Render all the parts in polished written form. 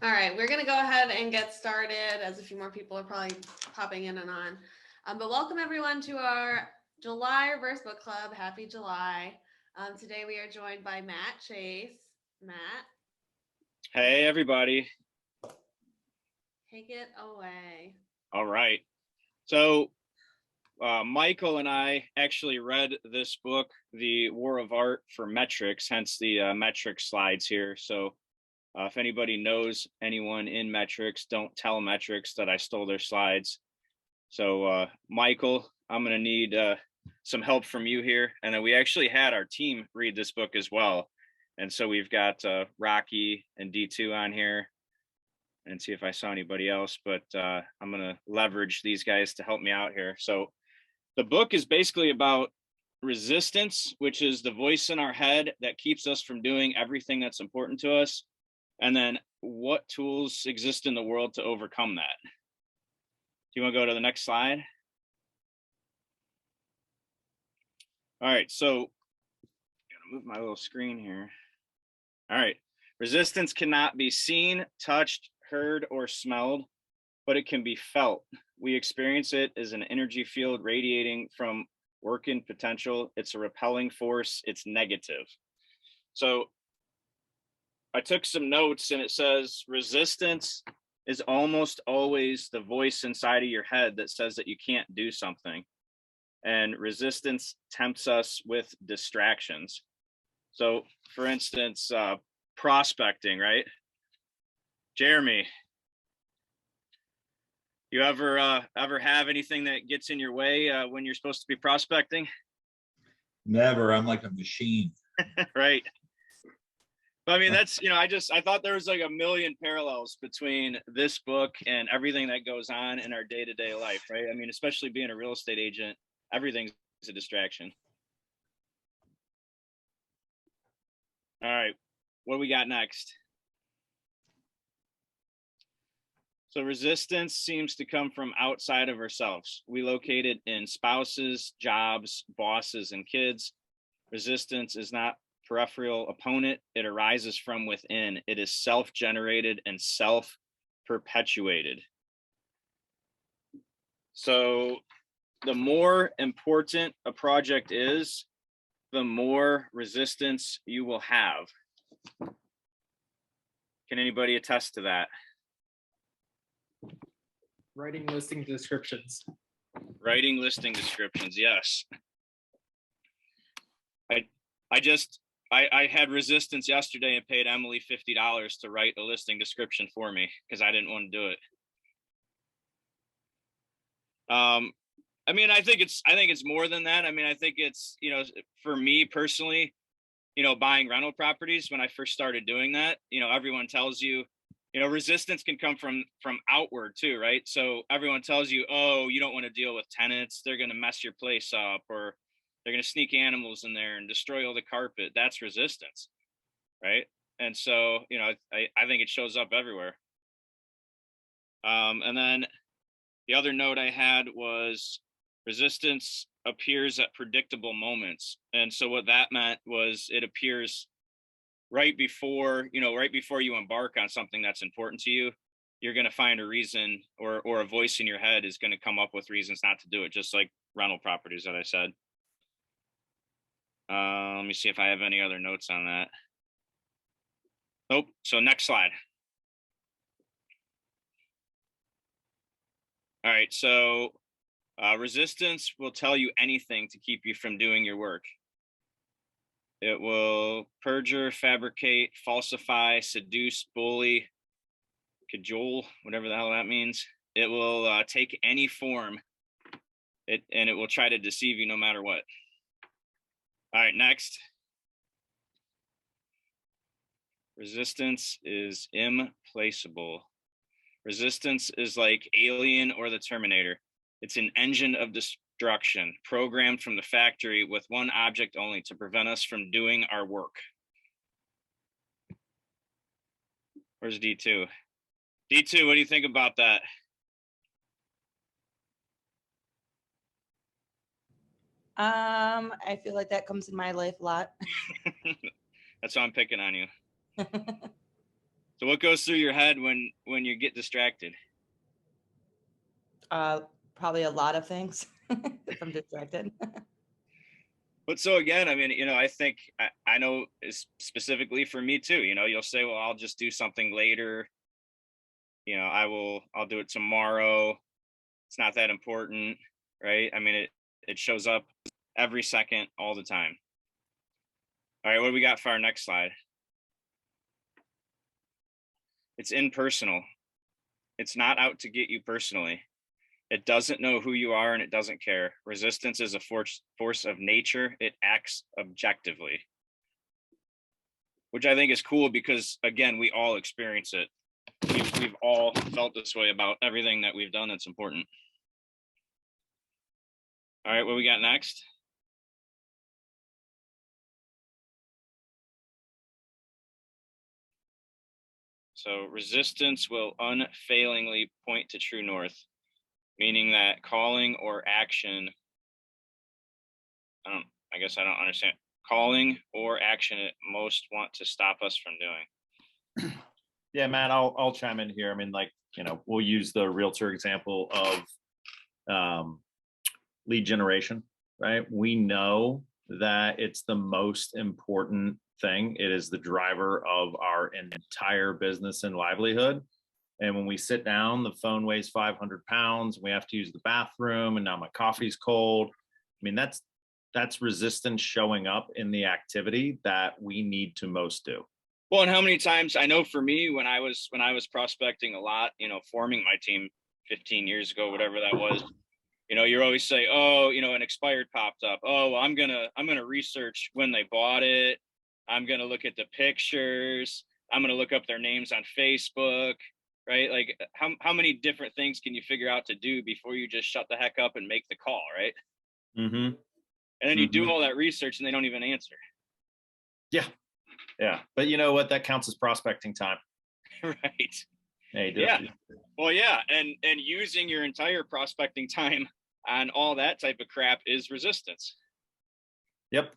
All right, we're going to go ahead and get started as a few more people are probably popping in and on. But welcome everyone to our July Reverse Book Club. Happy July. Today we are joined by Matt Chase. Matt. Hey, everybody. Take it away. All right. So Michael and I actually read this book, The War of Art for Metrics, hence the metric slides here. So if anybody knows anyone in metrics, don't tell metrics that I stole their slides. So Michael, I'm going to need some help from you here. And then we actually had our team read this book as well. And so we've got Rocky and D2 on here, and see if I saw anybody else, but I'm going to leverage these guys to help me out here. So the book is basically about resistance, which is the voice in our head that keeps us from doing everything that's important to us. And then what tools exist in the world to overcome that. Do you want to go to the next slide? All right, so I'm gonna move my little screen here. All right, resistance cannot be seen, touched, heard, or smelled, but it can be felt. We experience it as an energy field radiating from working potential. It's a repelling force. It's negative. So I took some notes, and it says resistance is almost always the voice inside of your head that says that you can't do something. And resistance tempts us with distractions. So for instance, prospecting, right? Jeremy, you ever have anything that gets in your way when you're supposed to be prospecting? Never. I'm like a machine. Right. But I mean, that's, I thought there was like a million parallels between this book and everything that goes on in our day-to-day life, right? I mean, especially being a real estate agent, everything's a distraction. All right, what do we got next? So resistance seems to come from outside of ourselves. We locate it in spouses, jobs, bosses, and kids. Resistance is not peripheral opponent. It arises from within. It is self-generated and self-perpetuated. So the more important a project is, the more resistance you will have. Can anybody attest to that? Writing listing descriptions. Writing listing descriptions, yes. I had resistance yesterday and paid Emily $50 to write a listing description for me because I didn't want to do it. I mean, I think it's more than that. I mean, I think it's, for me personally, buying rental properties, when I first started doing that, everyone tells you, resistance can come from outward too, right? So everyone tells you, oh, you don't want to deal with tenants. They're going to mess your place up, or they're going to sneak animals in there and destroy all the carpet. That's resistance, right? And so, I think it shows up everywhere. And then the other note I had was resistance appears at predictable moments. And so what that meant was it appears right before you embark on something that's important to you. You're going to find a reason, or a voice in your head is going to come up with reasons not to do it, just like rental properties that I said. Let me see if I have any other notes on that. Nope. So next slide. All right. So resistance will tell you anything to keep you from doing your work. It will perjure, fabricate, falsify, seduce, bully, cajole, whatever the hell that means. It will take any form, and it will try to deceive you no matter what. All right, next. Resistance is implacable. Resistance is like Alien or the Terminator. It's an engine of destruction, programmed from the factory with one object only: to prevent us from doing our work. Where's D2? D2, what do you think about that? I feel like that comes in my life a lot. That's why I'm picking on you. So what goes through your head when you get distracted? Probably a lot of things if I'm distracted. But so again, I mean, I think I know is specifically for me too. You'll say, well, I'll just do something later. I'll do it tomorrow. It's not that important, right? I mean, it shows up every second, all the time. All right, what do we got for our next slide? It's impersonal. It's not out to get you personally. It doesn't know who you are and it doesn't care. Resistance is a force of nature. It acts objectively, which I think is cool because, again, we all experience it. We've all felt this way about everything that we've done that's important. All right, what we got next? So resistance will unfailingly point to true north, meaning that calling or action, I guess I don't understand. Calling or action it most want to stop us from doing. Yeah, Matt, I'll chime in here. I mean, we'll use the realtor example of lead generation, right? We know that it's the most important thing. It is the driver of our entire business and livelihood. And when we sit down, the phone weighs 500 pounds. We have to use the bathroom, and now my coffee's cold. I mean, that's resistance showing up in the activity that we need to most do. Well, and how many times, I know for me, when I was prospecting a lot, forming my team 15 years ago, whatever that was, you always say, oh, an expired popped up. Oh, well, I'm gonna research when they bought it. I'm gonna look at the pictures. I'm gonna look up their names on Facebook, right? Like how many different things can you figure out to do before you just shut the heck up and make the call, right? Mm-hmm. And then you do all that research and they don't even answer. Yeah. But you know what? That counts as prospecting time. Right. Hey, yeah. Well, yeah. And using your entire prospecting time on all that type of crap is resistance. Yep.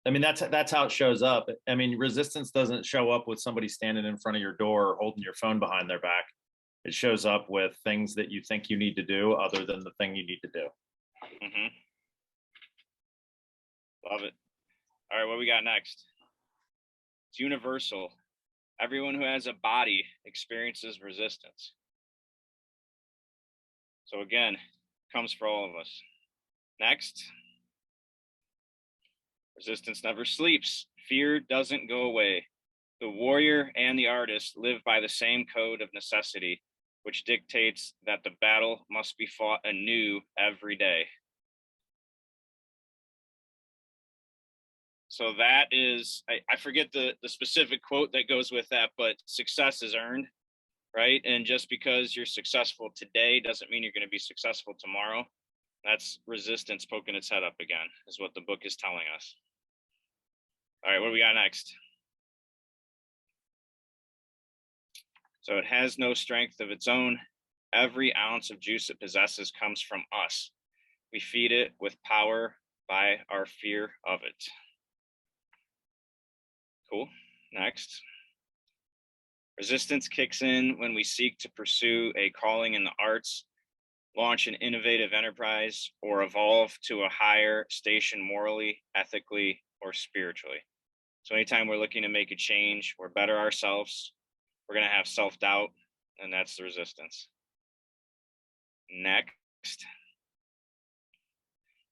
I mean, that's how it shows up. I mean, resistance doesn't show up with somebody standing in front of your door or holding your phone behind their back. It shows up with things that you think you need to do other than the thing you need to do. Mm-hmm. Love it. All right, what we got next? It's universal. Everyone who has a body experiences resistance. So again, comes for all of us. Next. Resistance never sleeps. Fear doesn't go away. The warrior and the artist live by the same code of necessity, which dictates that the battle must be fought anew every day. So that is, I forget the specific quote that goes with that, but success is earned, right? And just because you're successful today doesn't mean you're going to be successful tomorrow. That's resistance poking its head up again, is what the book is telling us. All right, what do we got next? So it has no strength of its own. Every ounce of juice it possesses comes from us. We feed it with power by our fear of it. Cool. Next. Resistance kicks in when we seek to pursue a calling in the arts, launch an innovative enterprise, or evolve to a higher station morally, ethically, or spiritually. So anytime we're looking to make a change, we're better ourselves, we're going to have self-doubt, and that's the resistance. Next.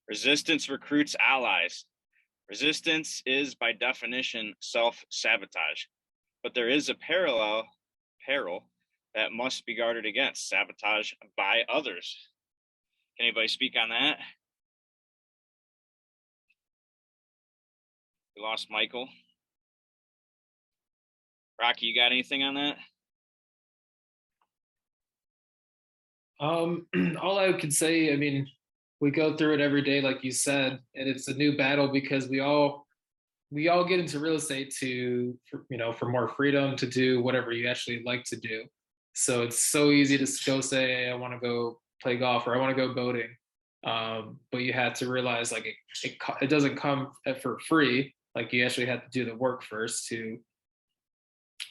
Resistance recruits allies. Resistance is, by definition, self-sabotage, but there is a peril that must be guarded against, sabotage by others. Can anybody speak on that? We lost Michael. Rocky, you got anything on that? All I could say, I mean, we go through it every day, like you said, and it's a new battle because we all get into real estate for more freedom to do whatever you actually like to do. So it's so easy to go say, I want to go play golf or I want to go boating. But you had to realize like it doesn't come for free. Like you actually have to do the work first to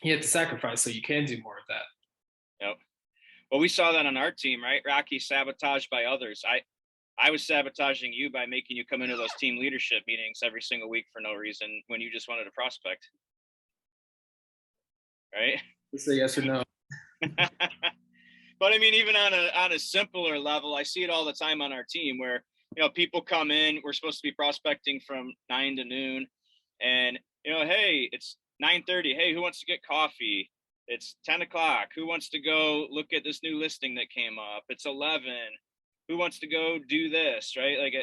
you have to sacrifice so you can do more of that. Yep. Well, we saw that on our team, right? Rocky, sabotaged by others. I was sabotaging you by making you come into those team leadership meetings every single week for no reason when you just wanted to prospect. Right? Just say yes or no. But I mean, even on a simpler level, I see it all the time on our team where, people come in, we're supposed to be prospecting from 9 to noon, and hey, it's 9:30. Hey, who wants to get coffee? It's 10 o'clock. Who wants to go look at this new listing that came up? It's 11. Who wants to go do this? Right? Like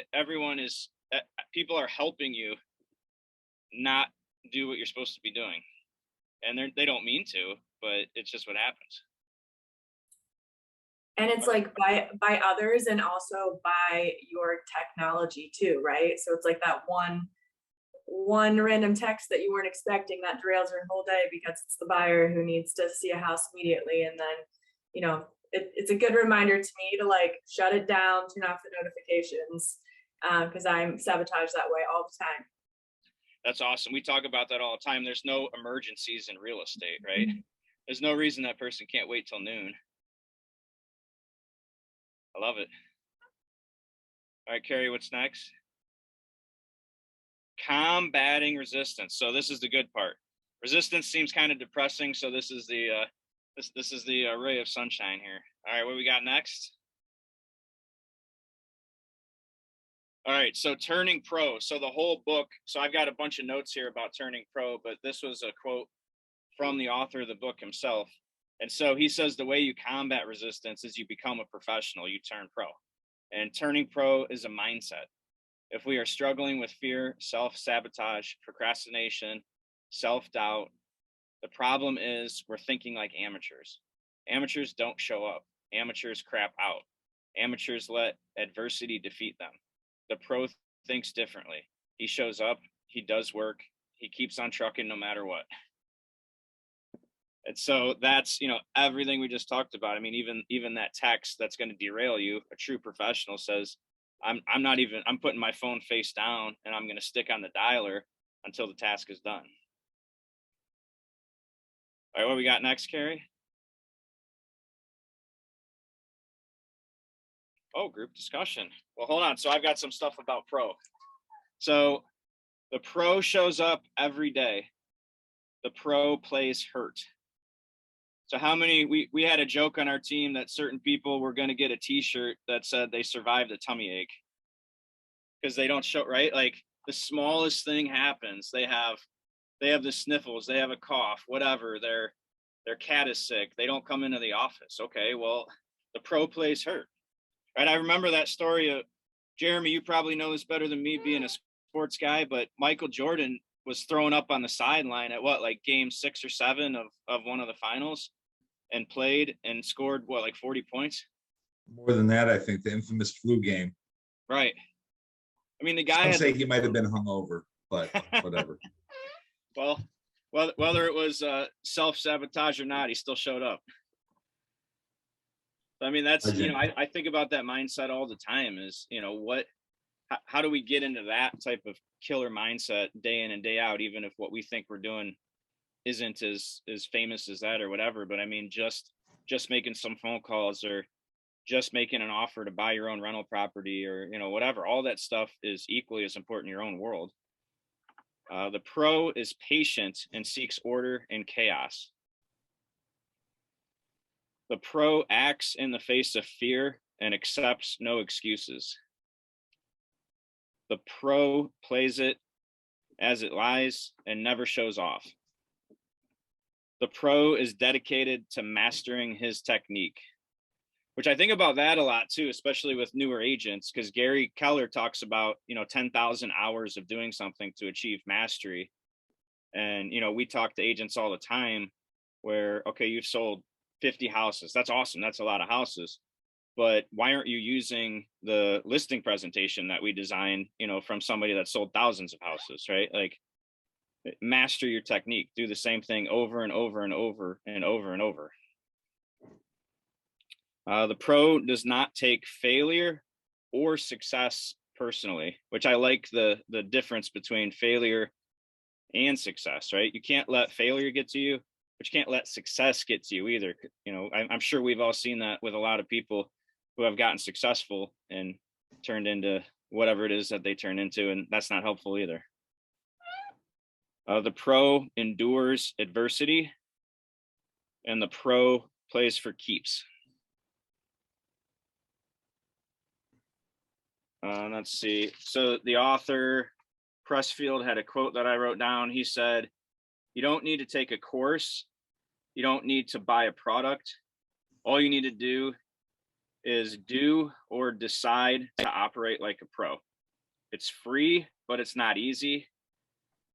people are helping you not do what you're supposed to be doing, and they don't mean to, but it's just what happens. And it's like by others and also by your technology too, right? So it's like that one random text that you weren't expecting that derails your whole day because it's the buyer who needs to see a house immediately. And then, it's a good reminder to me to like shut it down, turn off the notifications, because I'm sabotaged that way all the time. That's awesome. We talk about that all the time. There's no emergencies in real estate, right? There's no reason that person can't wait till noon. I love it. All right, Carrie, what's next? Combating resistance. So this is the good part. Resistance seems kind of depressing, so this is the this is the ray of sunshine here. All right, what we got next? All right, so turning pro. So the whole book, so I've got a bunch of notes here about turning pro, but this was a quote from the author of the book himself. And so he says the way you combat resistance is you become a professional, you turn pro. And turning pro is a mindset. If we are struggling with fear, self-sabotage, procrastination, self-doubt, the problem is we're thinking like amateurs. Amateurs don't show up. Amateurs crap out. Amateurs let adversity defeat them. The pro thinks differently. He shows up, he does work, he keeps on trucking no matter what. And so that's, everything we just talked about. I mean, even that text that's going to derail you, a true professional says, I'm putting my phone face down and I'm going to stick on the dialer until the task is done. All right, what we got next, Carrie? Oh, group discussion. Well, hold on. So I've got some stuff about pro. So the pro shows up every day. The pro plays hurt. So how many, we had a joke on our team that certain people were going to get a t-shirt that said they survived a tummy ache because they don't show, right? Like the smallest thing happens. They have the sniffles, they have a cough, whatever, their cat is sick. They don't come into the office. Okay, well, the pro plays hurt, right? I remember that story of Jeremy, you probably know this better than me being a sports guy, but Michael Jordan was thrown up on the sideline at game 6 or 7 of one of the finals and played and scored 40 points? More than that, I think the infamous flu game. Right. I mean, the guy Some say he might have been hungover, but whatever. Well, whether it was self-sabotage or not, he still showed up. I mean, that's, I think about that mindset all the time is, how do we get into that type of killer mindset day in and day out, even if what we think we're doing isn't as famous as that or whatever. But I mean, just making some phone calls or just making an offer to buy your own rental property or, whatever, all that stuff is equally as important in your own world. The pro is patient and seeks order in chaos. The pro acts in the face of fear and accepts no excuses. The pro plays it as it lies and never shows off. The pro is dedicated to mastering his technique, which I think about that a lot too, especially with newer agents, because Gary Keller talks about, 10,000 hours of doing something to achieve mastery. And, we talk to agents all the time where, okay, you've sold 50 houses. That's awesome. That's a lot of houses. But why aren't you using the listing presentation that we designed, from somebody that sold thousands of houses, right? Like, master your technique, do the same thing over and over and over and over and over. The pro does not take failure or success personally, which I like the difference between failure and success, right? You can't let failure get to you, but you can't let success get to you either. You know, I'm sure we've all seen that with a lot of people who have gotten successful and turned into whatever it is that they turn into, and that's not helpful either. The pro endures adversity, and the pro plays for keeps. Let's see. So the author, Pressfield, had a quote that I wrote down. He said, "You don't need to take a course. You don't need to buy a product. All you need to do is do or decide to operate like a pro. It's free, but it's not easy.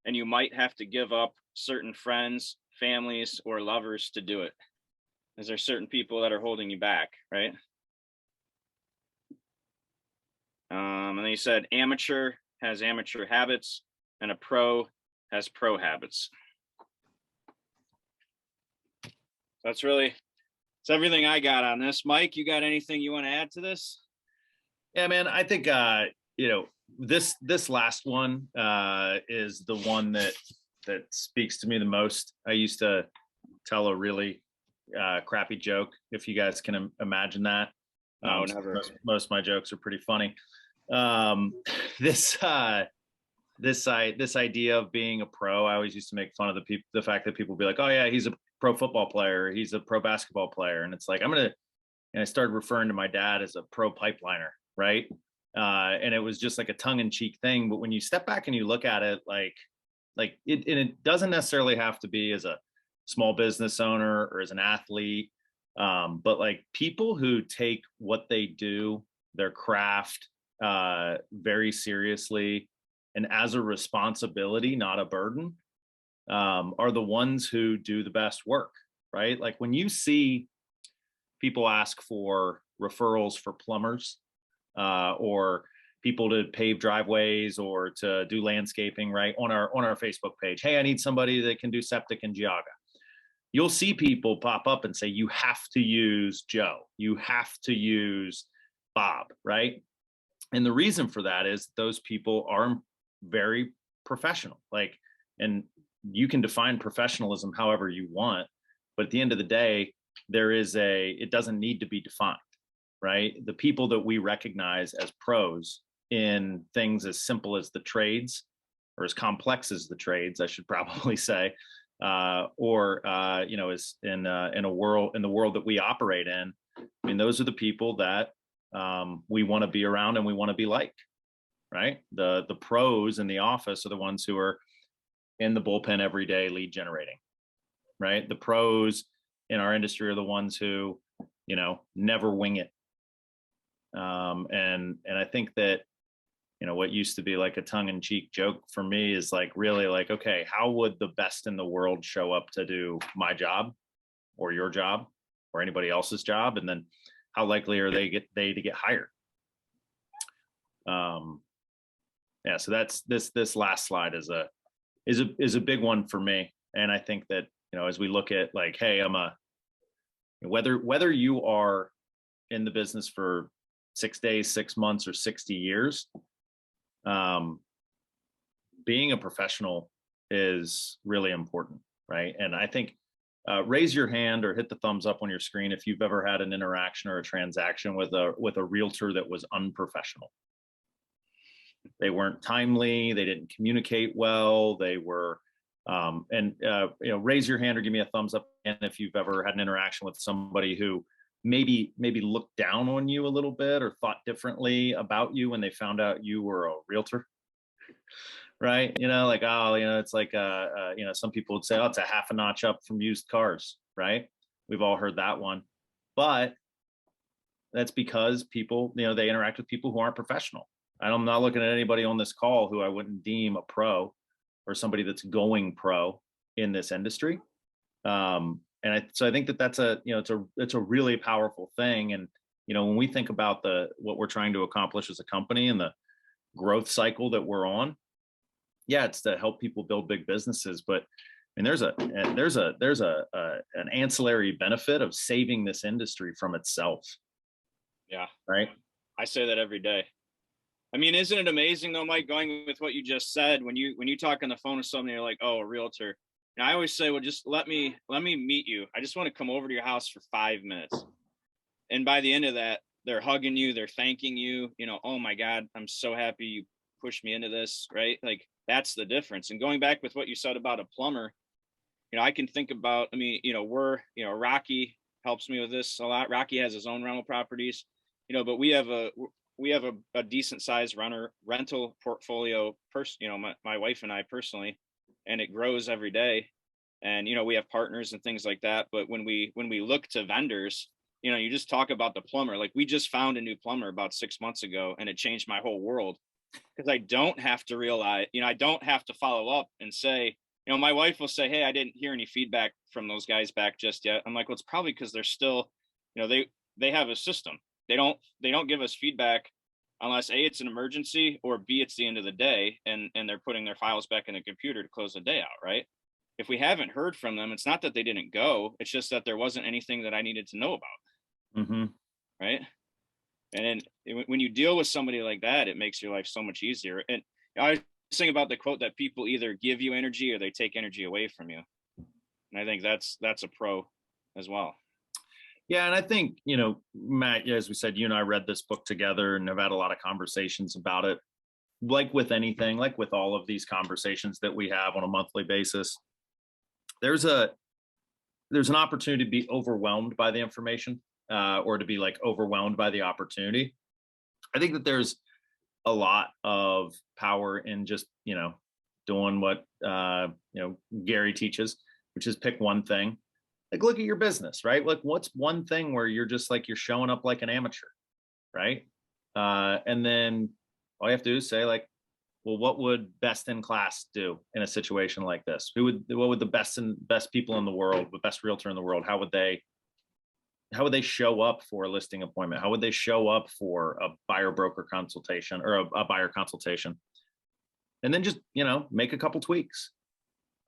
And you might have to give up certain friends, families, or lovers to do it. Because there's certain people that are holding you back, right?" And then he said, "Amateur has amateur habits, and a pro has pro habits." That's everything I got on this. Mike, you got anything you want to add to this? Yeah, man, I think this last one is the one that speaks to me the most. I used to tell a really crappy joke, if you guys can imagine that. No, never. Most of my jokes are pretty funny. This idea of being a pro, I always used to make fun of the fact that people would be like, "Oh yeah, he's a pro football player, he's a pro basketball player," and it's like, and I started referring to my dad as a pro pipeliner, right? And it was just like a tongue-in-cheek thing. But when you step back and you look at it, it doesn't necessarily have to be as a small business owner or as an athlete, but like people who take what they do, their craft, very seriously and as a responsibility, not a burden, are the ones who do the best work, right? Like when you see people ask for referrals for plumbers, or people to pave driveways or to do landscaping, right, on our Facebook page. "Hey, I need somebody that can do septic and Geauga." You'll see people pop up and say, "You have to use Joe. You have to use Bob," right? And the reason for that is those people are very professional. Like, and you can define professionalism however you want, but at the end of the day, it doesn't need to be defined, right? The people that we recognize as pros in things as simple as the trades, or as complex as the trades, I should probably say, is in the world that we operate in. I mean, those are the people that we want to be around and we want to be like, right? The pros in the office are the ones who are in the bullpen every day, lead generating, right? The pros in our industry are the ones who, never wing it. And I think that, what used to be like a tongue-in-cheek joke for me is like really like, okay, how would the best in the world show up to do my job or your job or anybody else's job? And then how likely are they to get hired? Yeah, so that's this last slide is a big one for me. And I think that, as we look at like, hey, whether you are in the business for 6 days, 6 months, or 60 years, being a professional is really important, right? And I think raise your hand or hit the thumbs up on your screen if you've ever had an interaction or a transaction with a realtor that was unprofessional. They weren't timely, they didn't communicate well, they were raise your hand or give me a thumbs up and if you've ever had an interaction with somebody who maybe looked down on you a little bit or thought differently about you when they found out you were a realtor, right? It's like some people would say, "Oh, it's a half a notch up from used cars," right? We've all heard that one, but that's because people, they interact with people who aren't professional. I'm not looking at anybody on this call who I wouldn't deem a pro or somebody that's going pro in this industry. So I think that's it's a really powerful thing. And, when we think about what we're trying to accomplish as a company and the growth cycle that we're on, yeah, it's to help people build big businesses. But I mean, there's an ancillary benefit of saving this industry from itself. Yeah. Right. I say that every day. I mean, isn't it amazing though, Mike, going with what you just said, when you talk on the phone with somebody, you're like, "Oh, a realtor." And I always say, well, just let me meet you. I just want to come over to your house for 5 minutes. And by the end of that, they're hugging you, they're thanking you, oh my God, I'm so happy you pushed me into this, right? Like that's the difference. And going back with what you said about a plumber, I can think about, Rocky helps me with this a lot. Rocky has his own rental properties, but we have a decent sized rental portfolio my wife and I personally, and it grows every day. And, we have partners and things like that. But when we look to vendors, you just talk about the plumber. Like we just found a new plumber about 6 months ago, and it changed my whole world because I don't have to realize, I don't have to follow up and say, my wife will say, hey, I didn't hear any feedback from those guys back just yet. I'm like, well, it's probably because they're still, they have a system. They don't give us feedback unless A, it's an emergency, or B, it's the end of the day and they're putting their files back in the computer to close the day out, right? If we haven't heard from them, it's not that they didn't go, it's just that there wasn't anything that I needed to know about. Right. And then when you deal with somebody like that, it makes your life so much easier. And I was thinking about the quote that people either give you energy or they take energy away from you. And I think that's a pro as well. Yeah. And I think, Matt, as we said, you and I read this book together and have had a lot of conversations about it. Like with anything, like with all of these conversations that we have on a monthly basis, there's an opportunity to be overwhelmed by the information. Or to be like overwhelmed by the opportunity. I think that there's a lot of power in just, doing what, Gary teaches, which is pick one thing. Like, look at your business, right? Like what's one thing where you're just like, you're showing up like an amateur, right? And then all you have to do is say like, well, what would best in class do in a situation like this? What would the best people in the world, the best realtor in the world, how would they show up for a listing appointment? How would they show up for a buyer broker consultation or a buyer consultation? And then just, make a couple tweaks,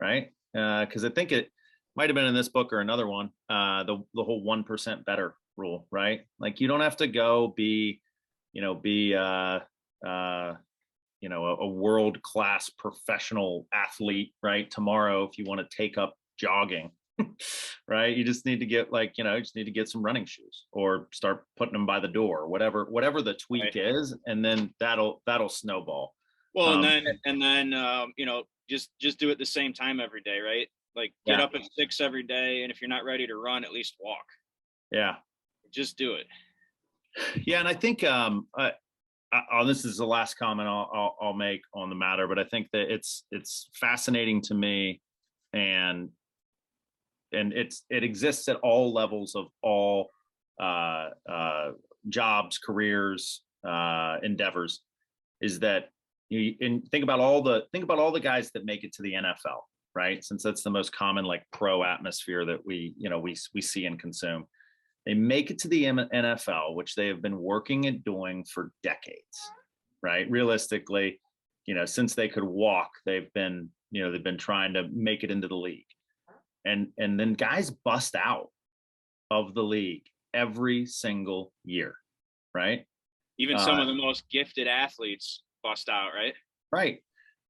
right? Because I think it might've been in this book or another one, the whole 1% better rule, right? Like you don't have to go be a world-class professional athlete, right? Tomorrow, if you want to take up jogging, right? You just need to get get some running shoes or start putting them by the door, whatever the tweak is. And then that'll snowball. Well, and then, just do it the same time every day, right? Like get up at 6 every day. And if you're not ready to run, at least walk. Yeah. Just do it. Yeah. And I think, this is the last comment I'll make on the matter, but I think that it's fascinating to me, and it exists at all levels of all jobs, careers, endeavors, is that think about all the guys that make it to the NFL, right? Since that's the most common like pro atmosphere that we see and consume. They make it to the NFL, which they have been working at doing for decades, right? Realistically, since they could walk, they've been trying to make it into the league. And then guys bust out of the league every single year, right? Even some of the most gifted athletes bust out, right? Right.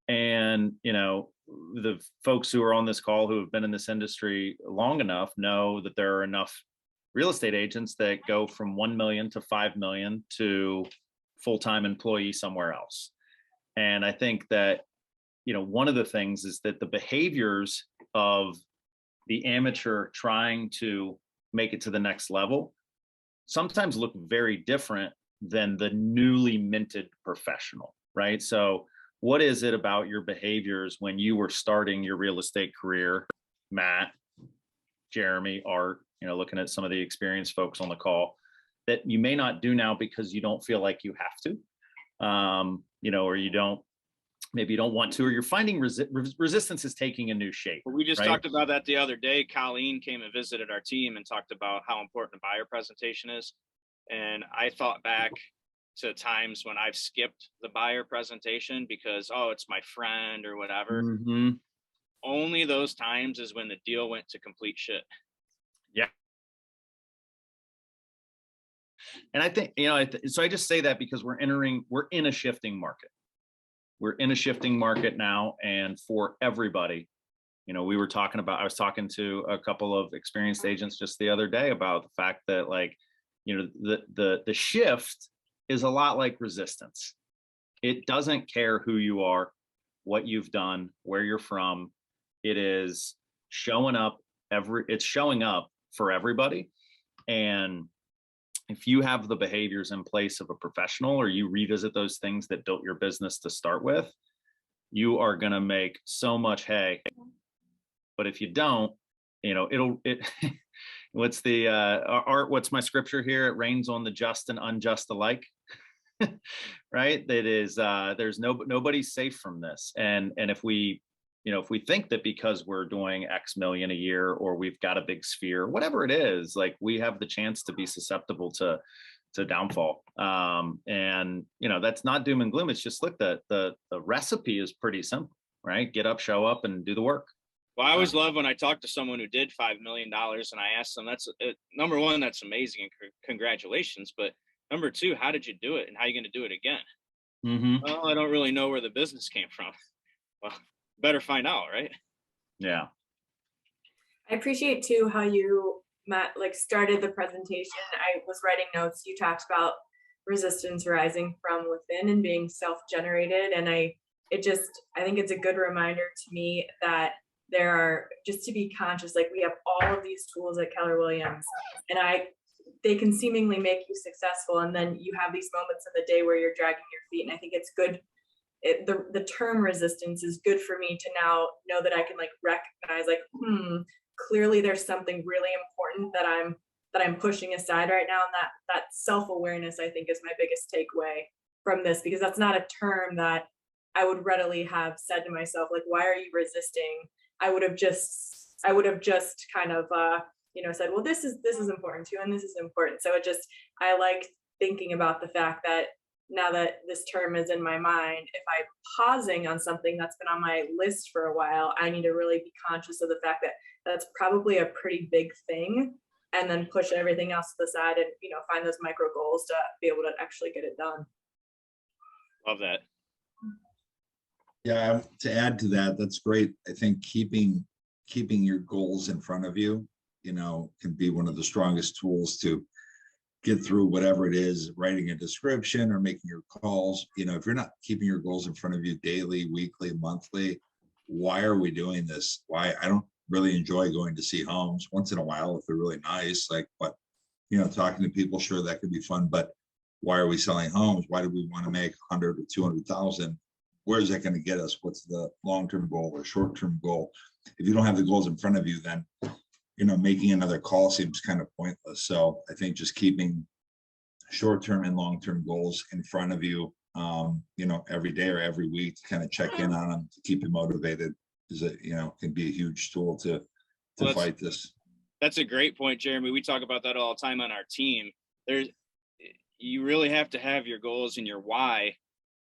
And, the folks who are on this call who have been in this industry long enough know that there are enough real estate agents that go from 1 million to 5 million to full-time employee somewhere else. And I think that, one of the things is that the behaviors of the amateur trying to make it to the next level sometimes look very different than the newly minted professional, right? So what is it about your behaviors when you were starting your real estate career, Matt, Jeremy, Art, looking at some of the experienced folks on the call, that you may not do now because you don't feel like you have to, or maybe you don't want to, or you're finding resistance is taking a new shape. Well, we just right? talked about that the other day. Colleen came and visited our team and talked about how important a buyer presentation is. And I thought back to times when I've skipped the buyer presentation because, it's my friend or whatever. Mm-hmm. Only those times is when the deal went to complete shit. Yeah. And I think, so I just say that because we're in a shifting market. We're in a shifting market now, and for everybody, we were talking about, I was talking to a couple of experienced agents just the other day about the fact that, like, the shift is a lot like resistance. It doesn't care who you are, what you've done, where you're from. It is showing up it's showing up for everybody. And if you have the behaviors in place of a professional, or you revisit those things that built your business to start with, you are going to make so much hay. But if you don't, what's the art, what's my scripture here? It rains on the just and unjust alike. Right? That is, there's nobody's safe from this. And if we think that because we're doing X million a year, or we've got a big sphere, whatever it is, like, we have the chance to be susceptible to downfall. And that's not doom and gloom. It's just, look, the recipe is pretty simple, right? Get up, show up, and do the work. Well, I always love when I talk to someone who did $5 million and I ask them, number one, that's amazing and congratulations. But number two, how did you do it, and how are you going to do it again? Mm-hmm. Well, I don't really know where the business came from. Well, better find out, right? Yeah. I appreciate too how you, Matt, like, started the presentation. I was writing notes. You talked about resistance rising from within and being self-generated. And I think it's a good reminder to me that there are, just to be conscious, like, we have all of these tools at Keller Williams, and they can seemingly make you successful. And then you have these moments in the day where you're dragging your feet. And I think it's good. The term resistance is good for me to now know that I can, like, recognize, like, clearly there's something really important that I'm pushing aside right now. And that self-awareness, I think, is my biggest takeaway from this, because that's not a term that I would readily have said to myself, like, why are you resisting? I would have just kind of said, well, this is important too, and this is important. So I like thinking about the fact that now that this term is in my mind, if I'm pausing on something that's been on my list for a while, I need to really be conscious of the fact that that's probably a pretty big thing, and then push everything else to the side and, find those micro goals to be able to actually get it done. Love that. Yeah, to add to that, that's great. I think keeping your goals in front of you, can be one of the strongest tools to get through whatever it is, writing a description or making your calls. If you're not keeping your goals in front of you daily, weekly, monthly, why are we doing this? Why? I don't really enjoy going to see homes. Once in a while, if they're really nice, like, but talking to people, sure, that could be fun, but why are we selling homes? Why do we want to make 100 or 200,000? Where is that going to get us? What's the long-term goal or short-term goal? If you don't have the goals in front of you, then making another call seems kind of pointless. So I think just keeping short-term and long-term goals in front of you, every day or every week, to kind of check in on them to keep you motivated can be a huge tool to fight this. That's a great point, Jeremy. We talk about that all the time on our team. You really have to have your goals and your why,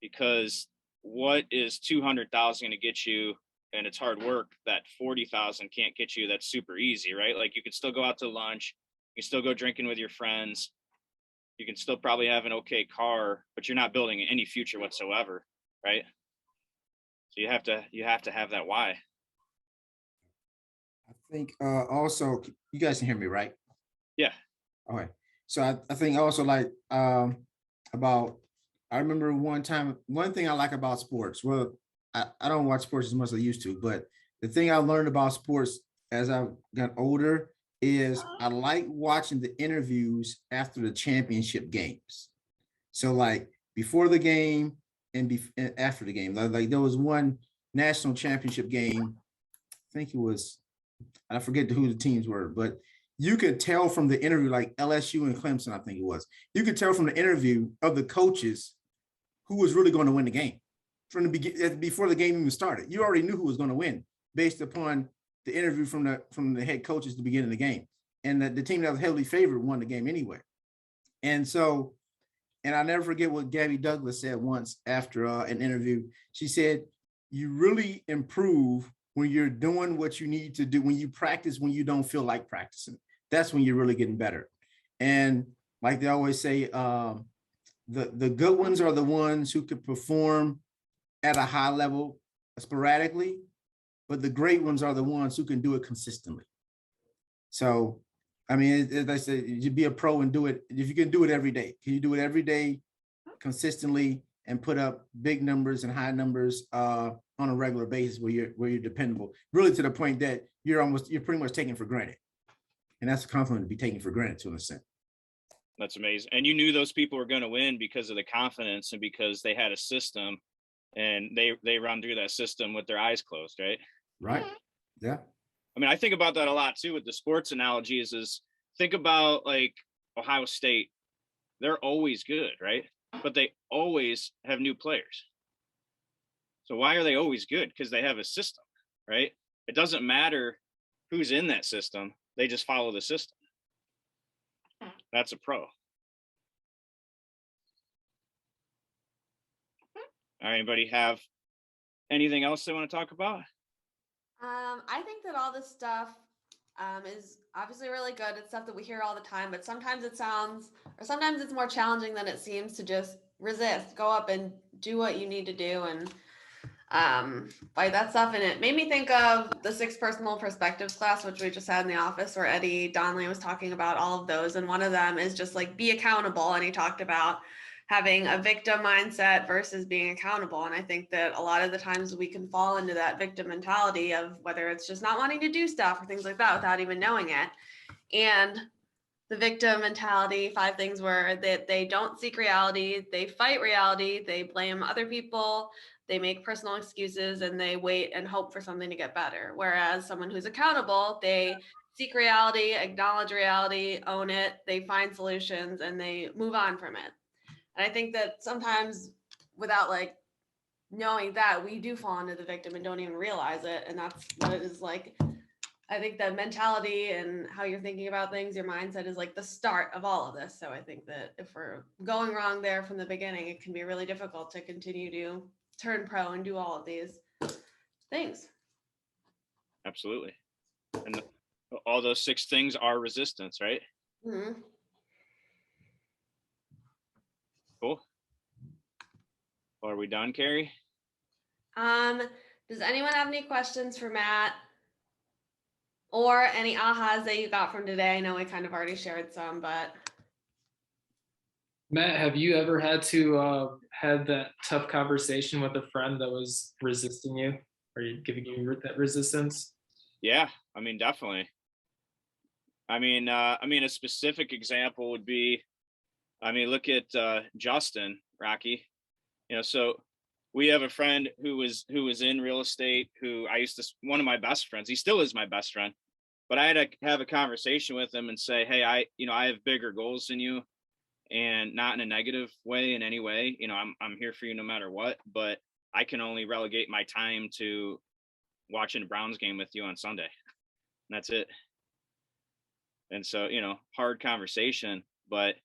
because what is 200,000 going to get you? And it's hard work that 40,000 can't get you. That's super easy, right? Like, you can still go out to lunch, you can still go drinking with your friends, you can still probably have an okay car, but you're not building any future whatsoever, right? So you have to have that why. I think also, you guys can hear me, right? Yeah. Okay. So I think also, like, I remember one thing I like about sports. Well, I don't watch sports as much as I used to, but the thing I learned about sports as I got older is I like watching the interviews after the championship games. So, like, before the game and after the game, like there was one national championship game. I think it was, I forget who the teams were, but you could tell from the interview, like LSU and Clemson, I think it was, you could tell from the interview of the coaches who was really going to win the game from the beginning, before the game even started. You already knew who was going to win based upon the interview from the head coaches at the beginning of the game. And the team that was heavily favored won the game anyway. And so, and I'll never forget what Gabby Douglas said once after an interview. She said, you really improve when you're doing what you need to do, when you practice, when you don't feel like practicing. That's when you're really getting better. And like they always say, the good ones are the ones who could perform at a high level sporadically, but the great ones are the ones who can do it consistently. So, I mean, as I said, you be a pro and do it. If you can do it every day, can you do it every day consistently and put up big numbers and high numbers on a regular basis where you're dependable, really to the point that you're pretty much taken for granted. And that's a compliment to be taken for granted to an extent. That's amazing. And you knew those people were going to win because of the confidence and because they had a system and they run through that system with their eyes closed, right? Right. Yeah. I mean, I think about that a lot too with the sports analogies is think about like Ohio State. They're always good, right? But they always have new players. So why are they always good? Because they have a system, right? It doesn't matter who's in that system. They just follow the system. That's a pro. All right, anybody have anything else they want to talk about? I think that all this stuff is obviously really good. It's stuff that we hear all the time, but sometimes sometimes it's more challenging than it seems to just resist, go up and do what you need to do and fight that stuff. And it made me think of the 6 personal perspectives class, which we just had in the office, where Eddie Donnelly was talking about all of those. And one of them is just like be accountable. And he talked about having a victim mindset versus being accountable. And I think that a lot of the times we can fall into that victim mentality of whether it's just not wanting to do stuff or things like that without even knowing it. And the victim mentality, 5 things were that they don't seek reality, they fight reality, they blame other people, they make personal excuses, and they wait and hope for something to get better. Whereas someone who's accountable, they seek reality, acknowledge reality, own it, they find solutions, and they move on from it. And I think that sometimes without like knowing that, we do fall into the victim and don't even realize it. And that's what it is like. I think that mentality and how you're thinking about things, your mindset is like the start of all of this. So I think that if we're going wrong there from the beginning, it can be really difficult to continue to turn pro and do all of these things. Absolutely. And all those 6 things are resistance, right? Mm-hmm. Cool. Well, are we done, Carrie? Does anyone have any questions for Matt? Or any ahas that you got from today? I know we kind of already shared some, but Matt, have you ever had to had that tough conversation with a friend that was resisting you? Are you giving you that resistance? Yeah, I mean, definitely. I mean, a specific example would be, look at Justin, Rocky. So we have a friend who was in real estate, who one of my best friends, he still is my best friend, but I had to have a conversation with him and say, hey, I have bigger goals than you, and not in a negative way in any way. I'm here for you no matter what, but I can only relegate my time to watching a Browns game with you on Sunday. And that's it. And so, hard conversation, but,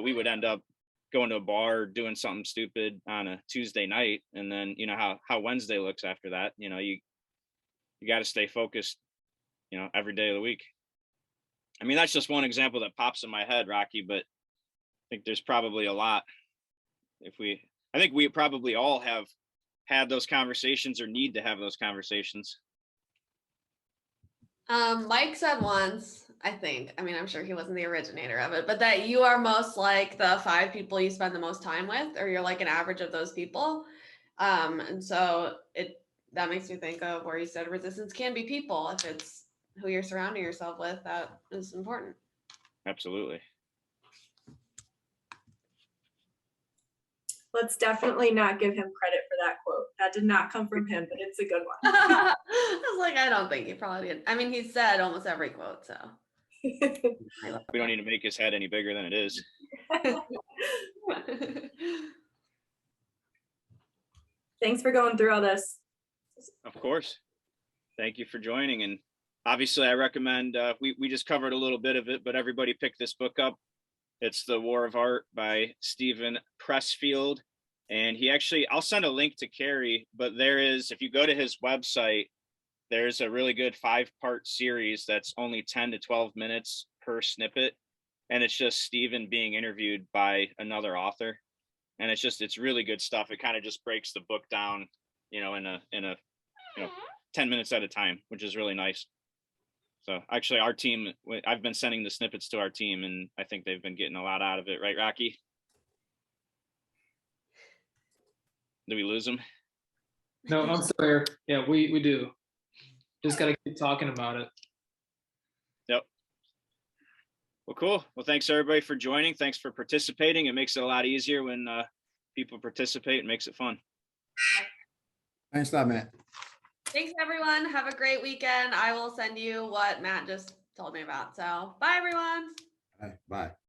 we would end up going to a bar, doing something stupid on a Tuesday night. And then, how Wednesday looks after that, you got to stay focused, every day of the week. I mean, that's just one example that pops in my head, Rocky, but I think there's probably a lot. I think we probably all have had those conversations or need to have those conversations. Mike said once, I think, I'm sure he wasn't the originator of it, but that you are most like the 5 people you spend the most time with, or you're like an average of those people. And so that makes me think of where you said resistance can be people. If it's who you're surrounding yourself with, that is important. Absolutely. Let's definitely not give him credit for that quote. That did not come from him, but it's a good one. I was like, I don't think he probably did. He said almost every quote, so. We don't need to make his head any bigger than it is. Thanks for going through all this. Of course. Thank you for joining. And obviously I recommend, we just covered a little bit of it, but everybody pick this book up. It's The War of Art by Steven Pressfield. And I'll send a link to Carrie, but if you go to his website, there's a really good 5-part series that's only 10 to 12 minutes per snippet. And it's just Steven being interviewed by another author. And it's really good stuff. It kind of just breaks the book down, in a 10 minutes at a time, which is really nice. So actually our team, I've been sending the snippets to our team and I think they've been getting a lot out of it. Right, Rocky? Did we lose him? No, I'm still here. Yeah, we do. Just gotta keep talking about it. Yep. Well, cool. Well, thanks everybody for joining. Thanks for participating. It makes it a lot easier when people participate and makes it fun. Thanks a lot, Matt. Thanks, everyone. Have a great weekend. I will send you what Matt just told me about. So bye, everyone. All right, bye.